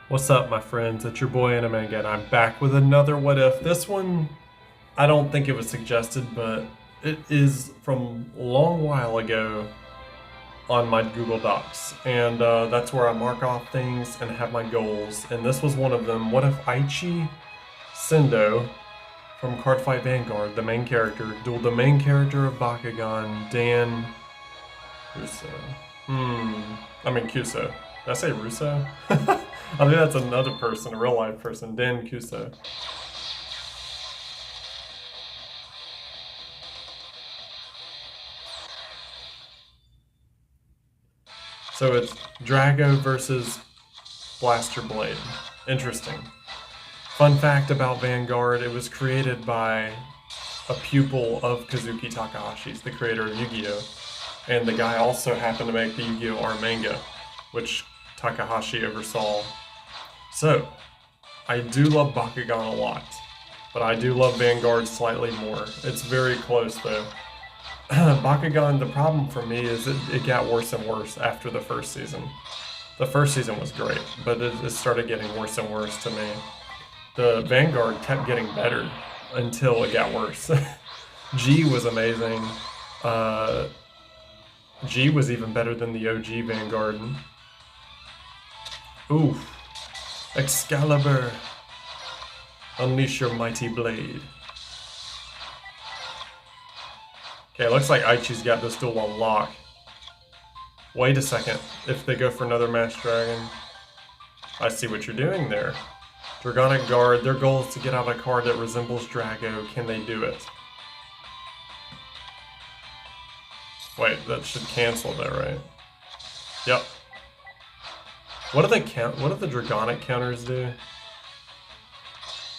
What's up, my friends? It's your boy Anime again. I'm back with another What If. This one, I don't think it was suggested, but it is from a long while ago on my Google Docs. And that's where I mark off things and have my goals. And this was one of them. What if Aichi Sendo from Cardfight Vanguard, the main character, dueled the main character of Bakugan, Dan Russo. Kuso. Did I say Russo? I think that's another person, a real life person, Dan Kuso. So it's Drago versus Blaster Blade. Interesting. Fun fact about Vanguard, it was created by a pupil of Kazuki Takahashi's, the creator of Yu-Gi-Oh! And the guy also happened to make the Yu-Gi-Oh! Art manga, which Takahashi oversaw. So, I do love Bakugan a lot, but I do love Vanguard slightly more. It's very close though. Bakugan, the problem for me is it got worse and worse after the first season. The first season was great, but it started getting worse and worse to me. The Vanguard kept getting better until it got worse. G was amazing. G was even better than the OG Vanguard. Ooh. Excalibur. Unleash your mighty blade. Okay, looks like Aichi's got this duel on lock. Wait a second. If they go for another Masked Dragon. I see what you're doing there. Dragonic Guard, their goal is to get out a card that resembles Drago. Can they do it? Wait, that should cancel that, right? Yep. What do the Dragonic counters do?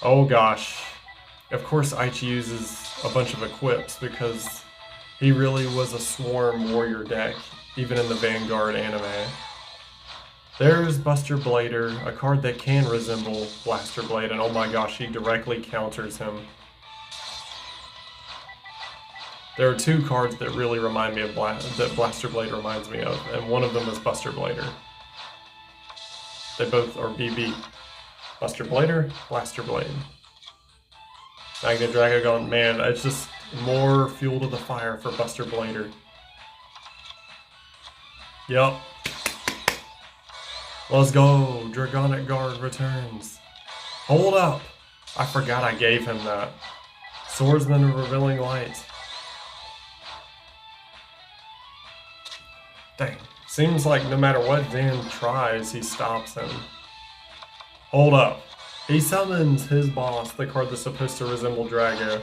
Oh gosh. Of course Aichi uses a bunch of equips because he really was a swarm warrior deck, even in the Vanguard anime. There's Buster Blader, a card that can resemble Blaster Blade, and oh my gosh, he directly counters him. There are two cards that really remind me of that Blaster Blade reminds me of, and one of them is Buster Blader. They both are BB. Buster Blader, Blaster Blade. Magna Dragon, man, it's just more fuel to the fire for Buster Blader. Yup. Let's go. Dragonic Guard returns. Hold up. I forgot I gave him that. Swordsman of Revealing Light. Dang. Seems like no matter what Dan tries, he stops him. Hold up. He summons his boss, the card that's supposed to resemble Drago.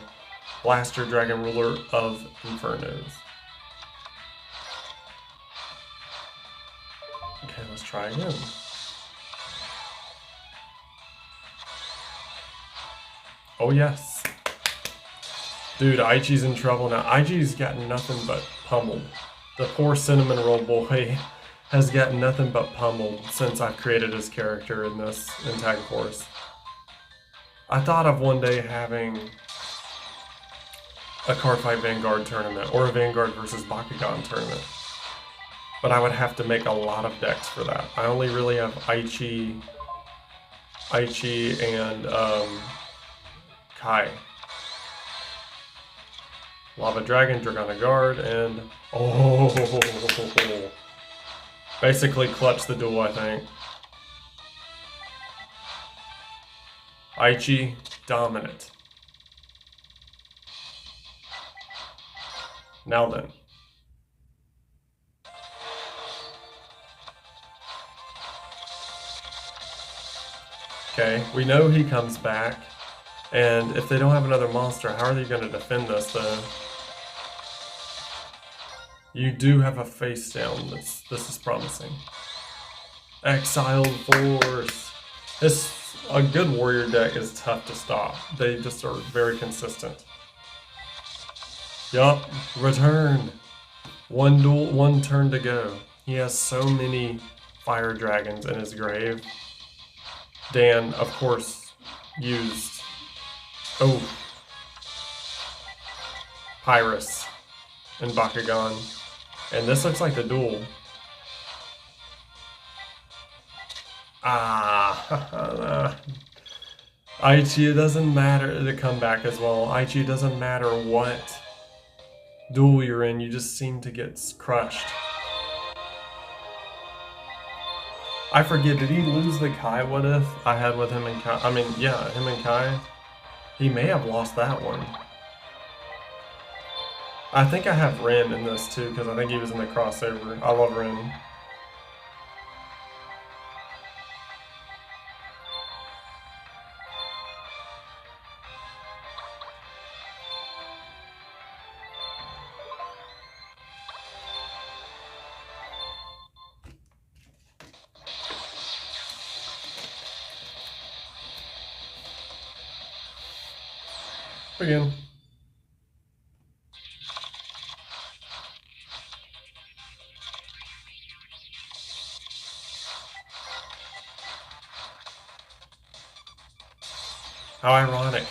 Blaster Dragon Ruler of Infernos. Okay, let's try again. Oh yes. Dude, Aichi's in trouble now. Aichi's gotten nothing but pummeled. The poor cinnamon roll boy has gotten nothing but pummeled since I've created his character in this Tag Force. I thought of one day having a Cardfight Vanguard tournament or a Vanguard versus Bakugan tournament. But I would have to make a lot of decks for that. I only really have Aichi and Kai. Lava Dragon, Dragonic Guard, and oh, basically clutch the duel, I think. Aichi, dominant. Now then. Okay, we know he comes back, and if they don't have another monster, how are they going to defend this, though? You do have a face down. This is promising. Exiled Force. A good warrior deck is tough to stop. They just are very consistent. Yup, return. One turn to go. He has so many fire dragons in his grave. Dan, of course, used Pyrus and Bakugan. And this looks like the duel. Ah, Aichi, it doesn't matter to come back as well. Aichi, it doesn't matter what duel you're in, you just seem to get crushed. I forget, did he lose the Kai what if I had with him and Kai? I mean, yeah, him and Kai. He may have lost that one. I think I have Ren in this too, because I think he was in the crossover. I love Ren. Again. How ironic.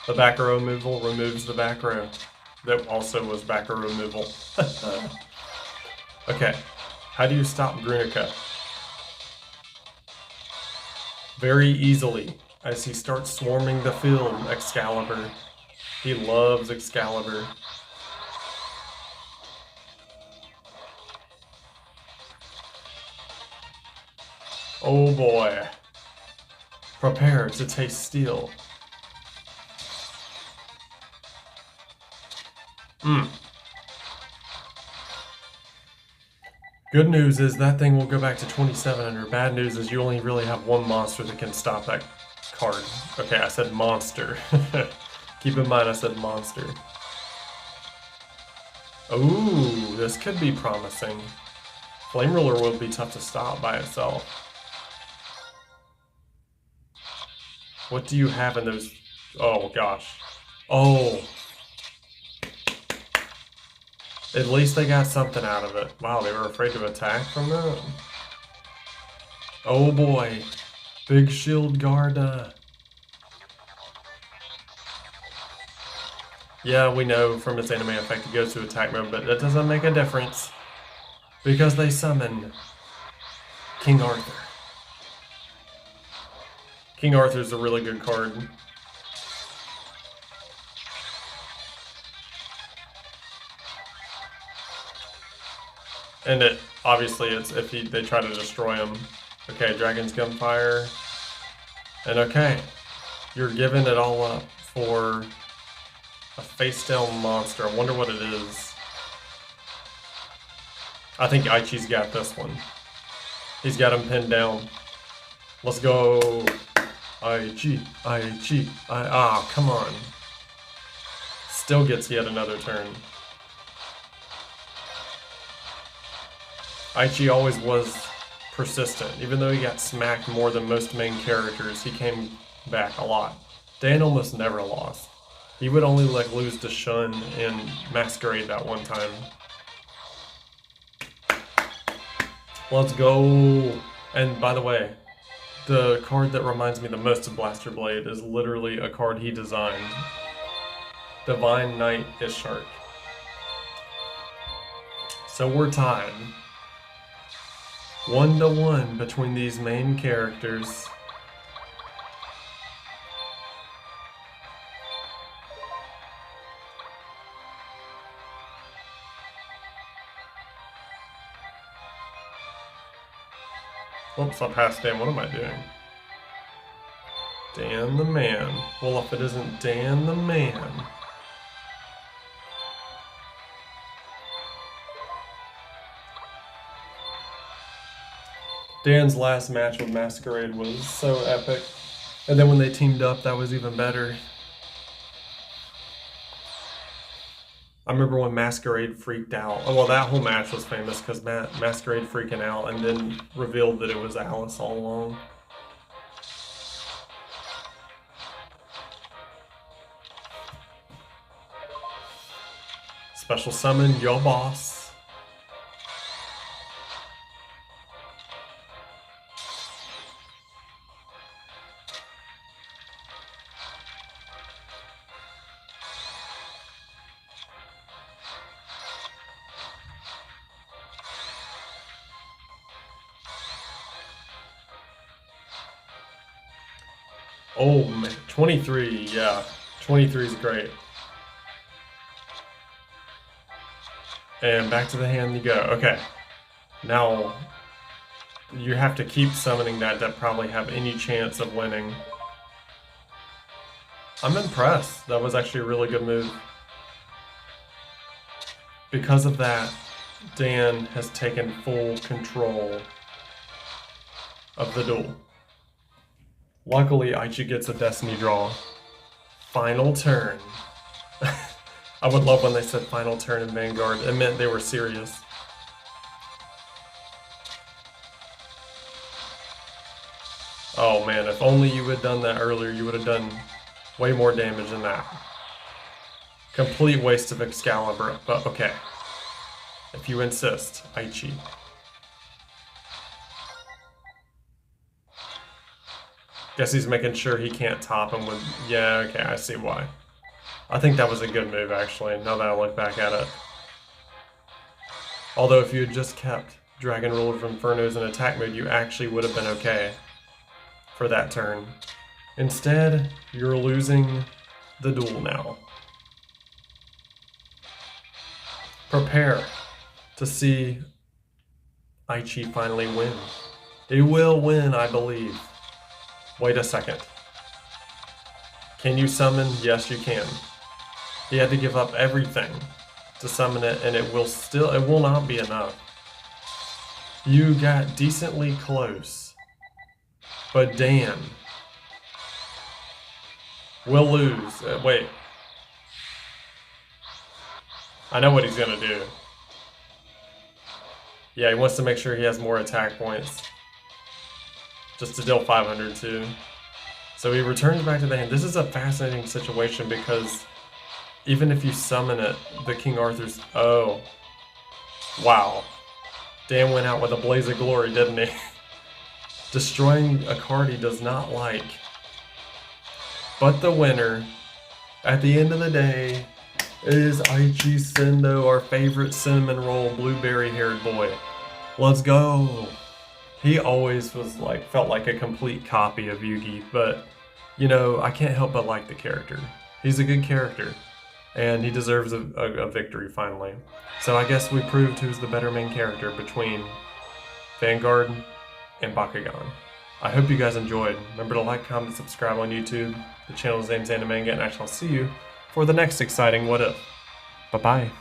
The back row removal removes the back row. That also was back row removal. Okay. How do you stop Grunica? Very easily, as he starts swarming the field, Excalibur. He loves Excalibur. Oh boy. Prepare to taste steel. Good news is that thing will go back to 2700. Bad news is you only really have one monster that can stop that card. Okay, I said monster. Keep in mind I said monster. Ooh, this could be promising. Flame Ruler will be tough to stop by itself. What do you have in those? Oh gosh. Oh. At least they got something out of it. Wow, they were afraid to attack from that. Oh boy. Big shield guard. Yeah, we know from its anime effect it goes to attack mode, but that doesn't make a difference. Because they summon King Arthur. King Arthur's a really good card. And it obviously it's if they try to destroy him. Okay, Dragon's Gunfire. And okay, you're giving it all up for a face-down monster. I wonder what it is. I think Aichi's got this one. He's got him pinned down. Let's go. Aichi, Aichi, ah, come on. Still gets yet another turn. Aichi always was persistent. Even though he got smacked more than most main characters, he came back a lot. Dan almost never lost. He would only like lose to Shun and Masquerade that one time. Let's go. And by the way, the card that reminds me the most of Blaster Blade is literally a card he designed. Divine Knight Ishark. So we're tied. 1-1 between these main characters. Whoops, I passed Dan. What am I doing? Dan the man. Well, if it isn't Dan the man. Dan's last match with Masquerade was so epic. And then when they teamed up, that was even better. I remember when Masquerade freaked out. Oh, well, that whole match was famous because Masquerade freaking out and then revealed that it was Alice all along. Special summon, your boss. Oh man, 23, yeah. 23 is great. And back to the hand you go. Okay. Now, you have to keep summoning that to probably have any chance of winning. I'm impressed. That was actually a really good move. Because of that, Dan has taken full control of the duel. Luckily, Aichi gets a destiny draw. Final turn. I would love when they said final turn in Vanguard. It meant they were serious. Oh man, if only you had done that earlier, you would have done way more damage than that. Complete waste of Excalibur, but okay. If you insist, Aichi. Guess he's making sure he can't top him with... Yeah, okay, I see why. I think that was a good move, actually, now that I look back at it. Although if you had just kept Dragon Ruler of Infernos in attack mode, you actually would have been okay for that turn. Instead, you're losing the duel now. Prepare to see Aichi finally win. He will win, I believe. Wait a second. Can you summon? Yes, you can. He had to give up everything to summon it, and it will not be enough. You got decently close. But Dan will lose. Wait. I know what he's gonna do. Yeah, he wants to make sure he has more attack points. Just to deal 500 too. So he returns back to the hand. This is a fascinating situation because even if you summon it, the King Arthur's... Oh. Wow. Dan went out with a blaze of glory, didn't he? Destroying a card he does not like. But the winner, at the end of the day, is Aichi Sendo, our favorite cinnamon roll, blueberry-haired boy. Let's go! He always was felt like a complete copy of Yugi, but, you know, I can't help but like the character. He's a good character, and he deserves a victory finally. So I guess we proved who's the better main character between Vanguard and Bakugan. I hope you guys enjoyed. Remember to like, comment, subscribe on YouTube. The channel's name's Animanga, and I shall see you for the next exciting What If. Bye-bye.